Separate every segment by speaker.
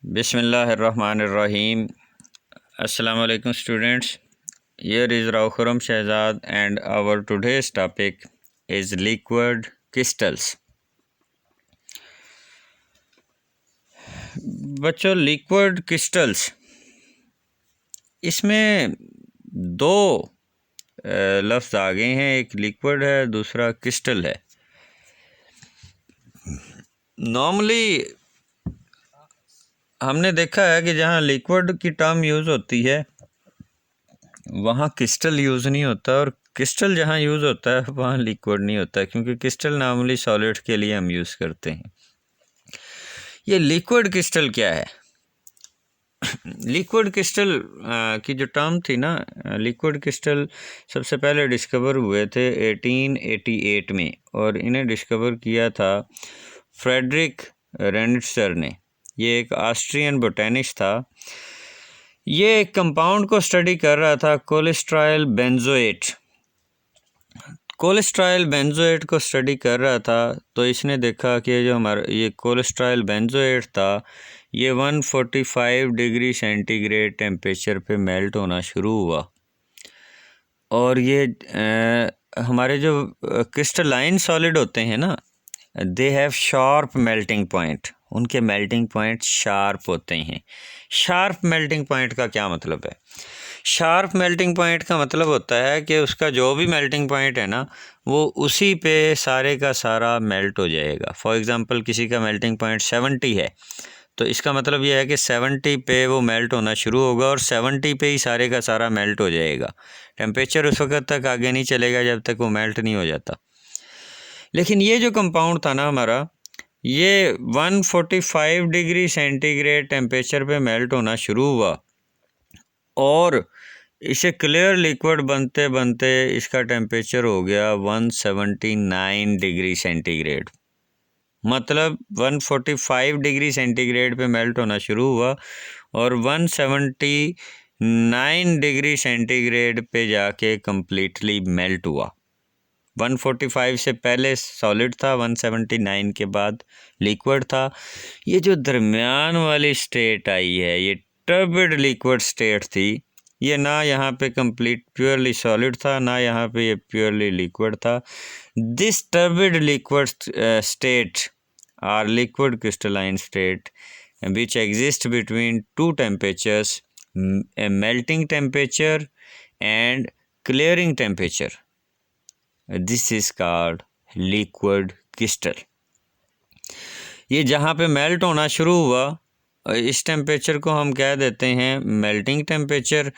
Speaker 1: Bismillahirrahmanirrahim. Assalamu alaikum students. Here is Rauhuram Shehzad and our today's topic is liquid crystals. बच्चों liquid crystals इसमें दो लफ्ज़ आ गए हैं, एक लिक्विड है दूसरा क्रिस्टल है। नॉर्मली हमने देखा है कि जहाँ लिक्विड की टर्म यूज़ होती है वहाँ क्रिस्टल यूज़ नहीं होता, और क्रिस्टल जहाँ यूज़ होता है वहाँ लिक्विड नहीं होता, क्योंकि क्रिस्टल नॉर्मली सॉलिड के लिए हम यूज़ करते हैं। ये लिक्विड क्रिस्टल क्या है? लिक्विड क्रिस्टल की जो टर्म थी ना, लिक्विड क्रिस्टल सबसे पहले डिस्कवर हुए थे 1888 में, और इन्हें डिस्कवर किया था फ्रेडरिक रेनिट्जर ने। ये एक ऑस्ट्रियन बोटेनिस्ट था। ये एक कंपाउंड को स्टडी कर रहा था, कोलेस्ट्रॉल बेंजोएट। कोलेस्ट्रॉल बेंजोएट को स्टडी कर रहा था तो इसने देखा कि जो हमारा ये कोलेस्ट्रॉल बेंजोएट था ये 145 डिग्री सेंटीग्रेड टेम्परेचर पे मेल्ट होना शुरू हुआ, और ये हमारे जो क्रिस्टलाइन सॉलिड होते हैं ना, they have sharp melting point. उनके मेल्टिंग पॉइंट शार्प होते हैं। शार्प मेल्टिंग पॉइंट का क्या मतलब है? शार्प मेल्टिंग पॉइंट का मतलब होता है कि उसका जो भी मेल्टिंग पॉइंट है ना, वो उसी पे सारे का सारा मेल्ट हो जाएगा। फॉर एग्ज़ाम्पल किसी का मेल्टिंग पॉइंट 70 है, तो इसका मतलब ये है कि 70 पे वो मेल्ट होना शुरू होगा और 70 पे ही सारे का सारा मेल्ट हो जाएगा। टेम्परेचर उस वक्त तक आगे नहीं चलेगा जब तक वो मेल्ट नहीं हो जाता। लेकिन ये जो कंपाउंड था ना हमारा, ये 145 डिग्री सेंटीग्रेड टेम्परेचर पे मेल्ट होना शुरू हुआ, और इसे क्लियर लिक्विड बनते बनते इसका टेम्परेचर हो गया 179 डिग्री सेंटीग्रेड। मतलब 145 डिग्री सेंटीग्रेड पे मेल्ट होना शुरू हुआ और 179 डिग्री सेंटीग्रेड पे जाके कम्प्लीटली मेल्ट हुआ। 145 से पहले सॉलिड था, 179 के बाद लिक्विड था। ये जो दरमियान वाली स्टेट आई है, ये टर्बिड लिक्विड स्टेट थी। ये ना यहाँ पे कंप्लीट प्योरली सॉलिड था, ना यहाँ पे ये प्योरली लिक्विड था। This turbid liquid state or liquid crystalline state which exist between two temperatures, a melting temperature and clearing temperature. This is called liquid crystal. ये जहाँ पे मेल्ट होना शुरू हुआ इस टेम्परेचर को हम कह देते हैं मेल्टिंग टेम्परेचर,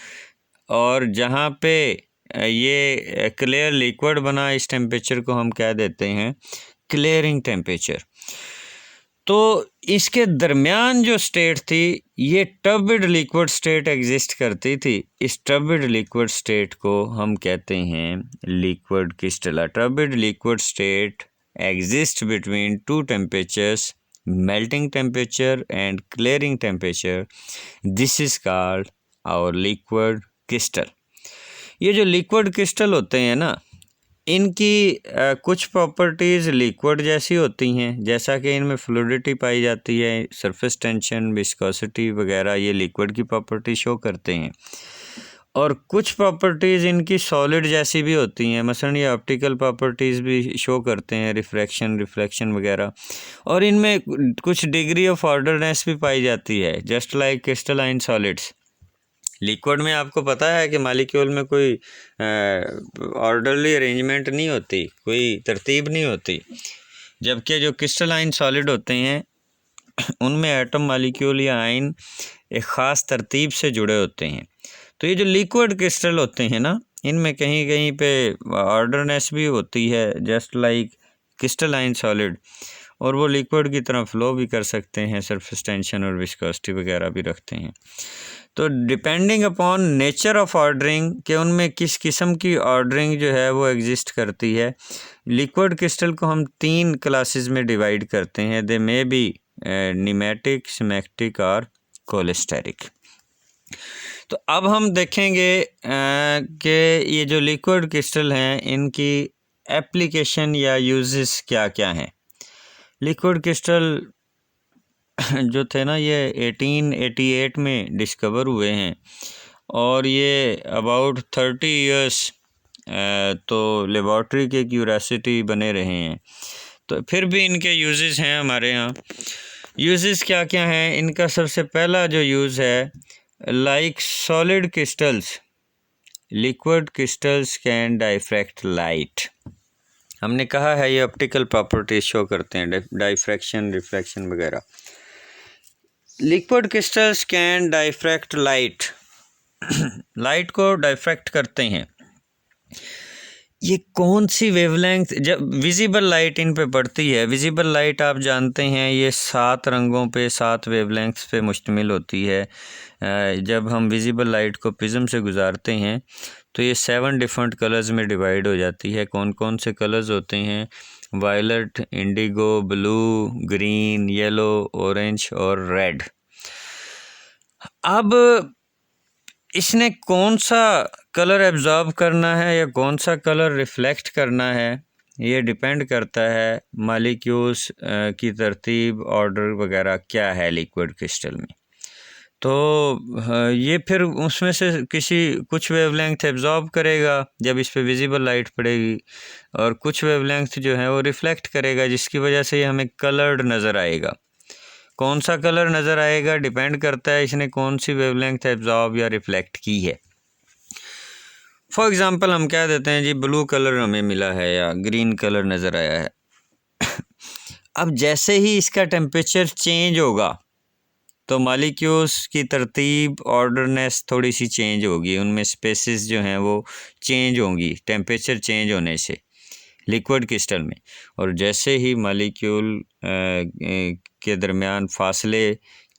Speaker 1: और जहाँ पे ये क्लियर लिक्विड बना इस टेम्परेचर को हम कह देते हैं क्लियरिंग टेम्परेचर। तो इसके दरमियान जो स्टेट थी ये टर्बिड लिक्विड स्टेट एग्जिस्ट करती थी। इस टर्बिड लिक्विड स्टेट को हम कहते हैं liquid crystal. Turbid liquid state exist between two temperatures, melting temperature and clearing temperature. This is called our liquid crystal. ये जो लिक्विड क्रिस्टल होते हैं ना, इनकी कुछ प्रॉपर्टीज़ लिक्विड जैसी होती हैं, जैसा कि इनमें फ्लूइडिटी पाई जाती है, सरफेस टेंशन, विस्कोसिटी वगैरह, ये लिक्विड की प्रॉपर्टी शो करते हैं। और कुछ प्रॉपर्टीज़ इनकी सॉलिड जैसी भी होती हैं, मसलन ये ऑप्टिकल प्रॉपर्टीज़ भी शो करते हैं, रिफ्रैक्शन, रिफ्लेक्शन वगैरह। और इनमें कुछ डिग्री ऑफ ऑर्डरनेस भी पाई जाती है, just like crystalline solids. Liquid में आपको पता है कि मालिक्यूल में कोई ऑर्डरली अरेंजमेंट नहीं होती, कोई तरतीब नहीं होती, जबकि जो क्रिस्टलाइन सॉलिड होते हैं उनमें एटम, मालिक्यूल या आयन एक ख़ास तरतीब से जुड़े होते हैं। तो ये जो लिक्विड क्रिस्टल होते हैं ना, इनमें कहीं कहीं पे ऑर्डरनेस भी होती है, जस्ट लाइक क्रिस्टलाइन सॉलिड, और वो लिक्विड की तरह फ्लो भी कर सकते हैं, सरफेस टेंशन और विस्कोसिटी वगैरह भी रखते हैं। तो depending upon nature of ordering कि उनमें किस किस्म की ऑर्डरिंग जो है वो एग्जिस्ट करती है, लिक्विड क्रिस्टल को हम 3 क्लासेस में डिवाइड करते हैं। दे मे बी नीमेटिक, सिमेट्रिक और कोलेस्टेरिक। तो अब हम देखेंगे कि ये जो लिक्विड क्रिस्टल हैं इनकी एप्लीकेशन या यूजेस क्या क्या हैं। लिक्विड क्रिस्टल जो थे ना ये 1888 में डिस्कवर हुए हैं और ये अबाउट 30 इयर्स तो लेबॉर्ट्री के क्यूरियोसिटी बने रहे हैं। तो फिर भी इनके यूजेस हैं हमारे यहाँ। यूजेस क्या क्या हैं इनका? सबसे पहला जो यूज़ है, like solid crystals, liquid crystals can diffract light. हमने कहा है ये ऑप्टिकल प्रॉपर्टीज शो करते हैं, डाइफ्रैक्शन, रिफ्रैक्शन वगैरह। Liquid crystals can diffract light, light को डाइफ्रैक्ट करते हैं। ये कौन सी वेवलेंथ, जब विजिबल लाइट इन पे पड़ती है, विजिबल लाइट आप जानते हैं ये 7 रंगों पे, 7 वेवलेंथ्स पे मुश्तमिल होती है। जब हम विजिबल लाइट को प्रिज्म से गुजारते हैं तो ये 7 डिफरेंट कलर्स में डिवाइड हो जाती है। कौन कौन से कलर्स होते हैं? Violet, indigo, blue, green, yellow, orange और रेड। अब इसने कौन सा कलर एब्जॉर्ब करना है या कौन सा कलर रिफ्लेक्ट करना है, ये डिपेंड करता है मॉलिक्यूल्स की तरतीब, ऑर्डर वगैरह क्या है लिक्विड क्रिस्टल में। तो ये फिर उसमें से कुछ वेवलेंथ एब्जॉर्ब करेगा जब इस पे विजिबल लाइट पड़ेगी, और कुछ वेवलेंथ जो है वो रिफ्लेक्ट करेगा, जिसकी वजह से ये हमें कलर्ड नज़र आएगा। कौन सा कलर नज़र आएगा डिपेंड करता है इसने कौन सी वेवलेंथ एब्जॉर्ब या रिफ्लेक्ट की है। फॉर एग्ज़ाम्पल हम कह देते हैं जी ब्लू कलर हमें मिला है या ग्रीन कलर नज़र आया है। अब जैसे ही इसका टेम्परेचर चेंज होगा तो मॉलिक्यूल्स की तरतीब, ऑर्डरनेस थोड़ी सी चेंज होगी, उनमें स्पेसेस जो हैं वो चेंज होंगी टेम्परेचर चेंज होने से लिक्विड क्रिस्टल में। और जैसे ही मॉलिक्यूल के दरमियान फासले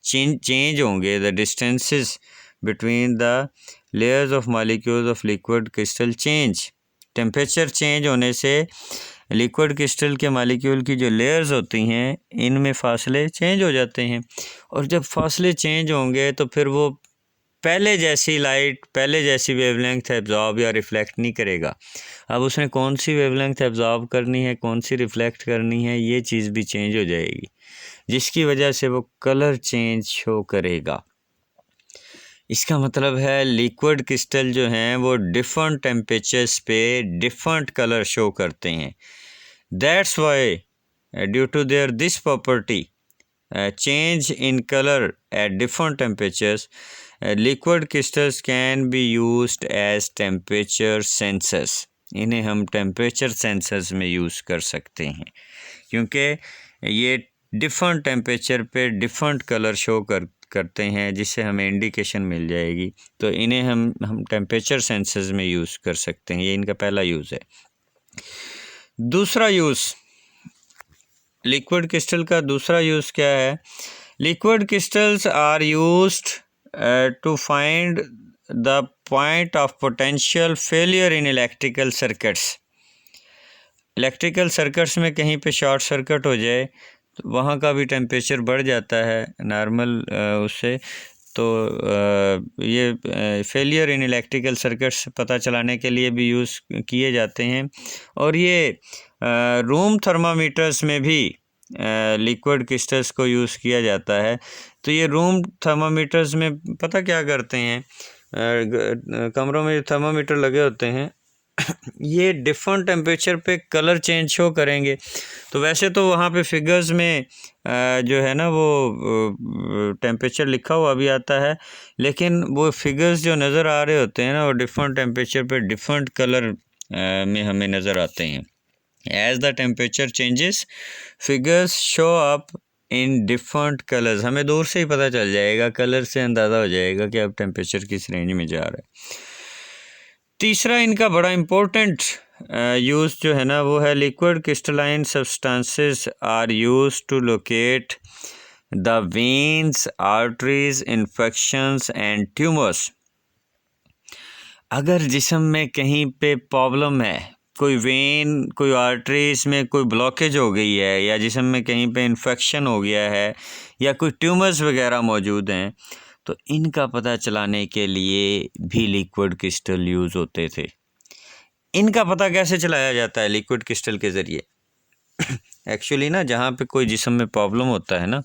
Speaker 1: चेंज होंगे, the distances between the layers of molecules of liquid crystal change. Temperature change होने से लिक्विड क्रिस्टल के मॉलिक्यूल की जो लेयर्स होती हैं इनमें फासले चेंज हो जाते हैं, और जब फासले चेंज होंगे तो फिर वो पहले जैसी लाइट, पहले जैसी वेवलेंथ एब्जॉर्ब या रिफ्लेक्ट नहीं करेगा। अब उसने कौन सी वेवलेंथ एब्जॉर्ब करनी है, कौन सी रिफ्लेक्ट करनी है, ये चीज़ भी चेंज हो जाएगी, जिसकी वजह से वो कलर चेंज शो करेगा। इसका मतलब है लिक्विड क्रिस्टल जो हैं वो डिफरेंट टेम्परेचर्स पे डिफरेंट कलर शो करते हैं। That's why due to their this property change in color at different temperatures, liquid crystals can be used as temperature sensors। इन्हें हम टेम्परेचर सेंसर्स में यूज़ कर सकते हैं, क्योंकि ये डिफरेंट टेम्परेचर पे डिफरेंट कलर शो करते हैं, जिससे हमें इंडिकेशन मिल जाएगी। तो इन्हें हम टेम्परेचर सेंसर्स में यूज़ कर सकते हैं। ये इनका पहला यूज़ है। दूसरा यूज़, लिक्विड क्रिस्टल का दूसरा यूज़ क्या है? Liquid crystals are used to find the point of potential failure in electrical circuits. Electrical circuits में कहीं पे शॉर्ट सर्किट हो जाए तो वहाँ का भी टेम्परेचर बढ़ जाता है नॉर्मल उससे। तो ये फेलियर इन इलेक्ट्रिकल सर्किट्स पता चलाने के लिए भी यूज़ किए जाते हैं। और ये रूम थर्मामीटर्स में भी लिक्विड क्रिस्टल्स को यूज़ किया जाता है। तो ये रूम थर्मामीटर्स में पता क्या करते हैं, कमरों में थर्मामीटर लगे होते हैं, ये डिफरेंट टेम्परेचर पे कलर चेंज शो करेंगे। तो वैसे तो वहाँ पे फिगर्स में जो है ना वो टेम्परेचर लिखा हुआ भी आता है, लेकिन वो फिगर्स जो नज़र आ रहे होते हैं ना वो डिफरेंट टेम्परेचर पे डिफरेंट कलर में हमें नज़र आते हैं। As the temperature changes figures show up in different colours. हमें दूर से ही पता चल जाएगा, कलर से अंदाज़ा हो जाएगा कि अब टेम्परेचर किस रेंज में जा रहा है। तीसरा इनका बड़ा इम्पोर्टेंट यूज़ जो है ना वो है liquid crystalline substances are used to locate the veins, arteries, infections and tumours. अगर जिस्म में कहीं पे प्रॉब्लम है, कोई वेन, कोई आर्टरीज में कोई ब्लॉकेज हो गई है, या जिस्म में कहीं पे इन्फेक्शन हो गया है, या कोई ट्यूमर्स वगैरह मौजूद हैं, तो इनका पता चलाने के लिए भी लिक्विड क्रिस्टल यूज़ होते थे। इनका पता कैसे चलाया जाता है लिक्विड क्रिस्टल के ज़रिए? एक्चुअली ना जहाँ पे कोई जिस्म में प्रॉब्लम होता है ना,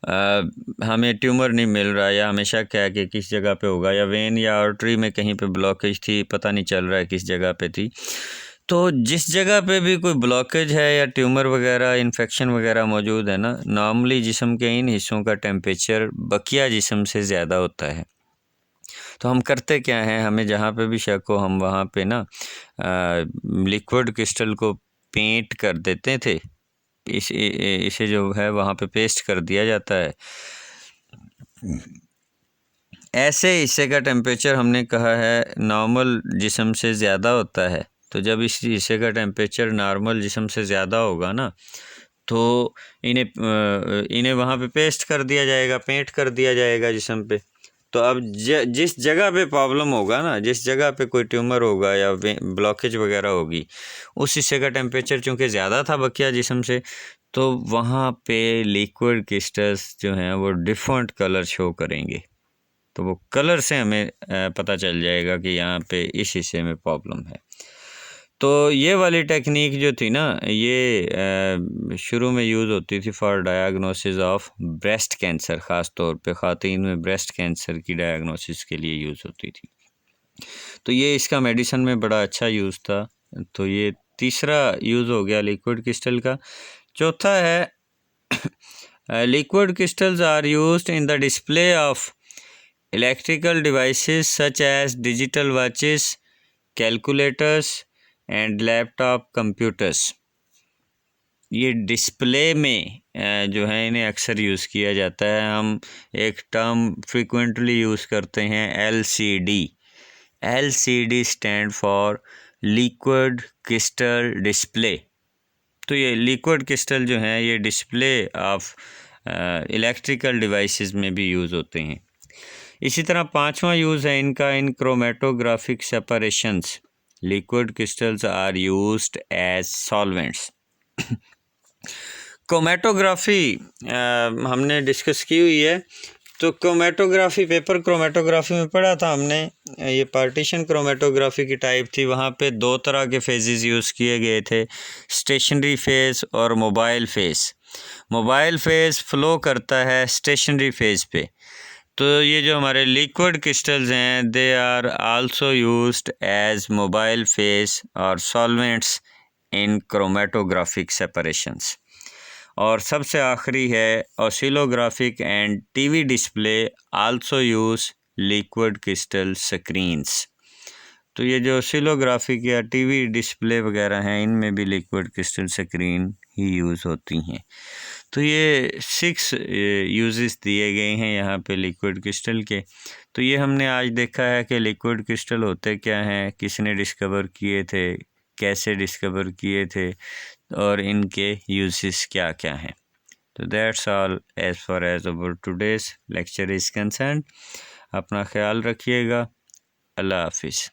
Speaker 1: हमें ट्यूमर नहीं मिल रहा, या हमें शक है कि किस जगह पे होगा, या वेन या आर्टरी में कहीं पे ब्लॉकेज थी, पता नहीं चल रहा है किस जगह पे थी। तो जिस जगह पे भी कोई ब्लॉकेज है या ट्यूमर वगैरह इन्फेक्शन वगैरह मौजूद है ना, नॉर्मली जिस्म के इन हिस्सों का टेम्परेचर बकिया जिस्म से ज़्यादा होता है। तो हम करते क्या हैं, हमें जहाँ पे भी शक हो हम वहाँ पे ना लिक्विड क्रिस्टल को पेंट कर देते थे। इसे जो है वहाँ पे पेस्ट कर दिया जाता है। ऐसे हिस्से का टेम्परेचर हमने कहा है नॉर्मल जिस्म से ज़्यादा होता है। तो जब इस हिस्से का टेम्परेचर नॉर्मल जिस्म से ज़्यादा होगा ना, तो इन्हें वहाँ पे पेस्ट कर दिया जाएगा, पेंट कर दिया जाएगा जिस्म पे। तो अब जिस जगह पे प्रॉब्लम होगा ना, जिस जगह पे कोई ट्यूमर होगा या ब्लॉकेज वगैरह होगी, उस हिस्से का टेम्परेचर चूँकि ज़्यादा था बकिया जिस्म से, तो वहाँ पे लिक्विड क्रिस्टल्स जो हैं वो डिफरेंट कलर शो करेंगे। तो वो कलर से हमें पता चल जाएगा कि यहाँ पे इस हिस्से में प्रॉब्लम है। तो ये वाली टेक्निक जो थी ना, ये शुरू में यूज़ होती थी for diagnosis of breast cancer, ख़ास तौर पे ख़ातीन में ब्रेस्ट कैंसर की डायग्नोसिस के लिए यूज़ होती थी। तो ये इसका मेडिसिन में बड़ा अच्छा यूज़ था। तो ये तीसरा यूज़ हो गया लिक्विड क्रिस्टल का। चौथा है liquid crystals are used in the display of electrical devices such as digital watches, calculators and laptop computers. ये डिस्प्ले में जो है इन्हें अक्सर यूज़ किया जाता है। हम एक टर्म फ्रिक्वेंटली यूज़ करते हैं LCD। LCD stand for liquid crystal display. तो ये लिक्विड क्रिस्टल जो हैं ये डिस्प्ले ऑफ इलेक्ट्रिकल डिवाइसेस में भी यूज़ होते हैं। इसी तरह पांचवा यूज़ है इनका in chromatographic separations. Liquid crystals are used as solvents. Chromatography हमने डिस्कस की हुई है। तो क्रोमेटोग्राफी, पेपर क्रोमेटोग्राफी में पढ़ा था हमने। ये पार्टीशन क्रोमेटोग्राफी की टाइप थी। वहाँ पे दो तरह के फेजेस यूज़ किए गए थे, स्टेशनरी फेज़ और mobile phase. Mobile phase flow करता है स्टेशनरी फेज़ पे। तो ये जो हमारे लिक्विड क्रिस्टल्स हैं they are also used as mobile phase और सॉल्वेंट्स इन क्रोमेटोग्राफिक सेपरेशंस। और सबसे आखिरी है oscillographic and TV display also use liquid crystal screens. तो ये जो ऑसिलोग्राफिक या टीवी डिस्प्ले वगैरह हैं इनमें भी लिक्विड क्रिस्टल स्क्रीन ही यूज़ होती हैं। तो ये 6 यूजेस दिए गए हैं यहाँ पे लिक्विड क्रिस्टल के। तो ये हमने आज देखा है कि लिक्विड क्रिस्टल होते क्या हैं, किसने डिस्कवर किए थे, कैसे डिस्कवर किए थे, और इनके यूजेस क्या क्या हैं। तो that's all as far as our today's lecture is concern. अपना ख्याल रखिएगा। अल्लाह हाफिज़।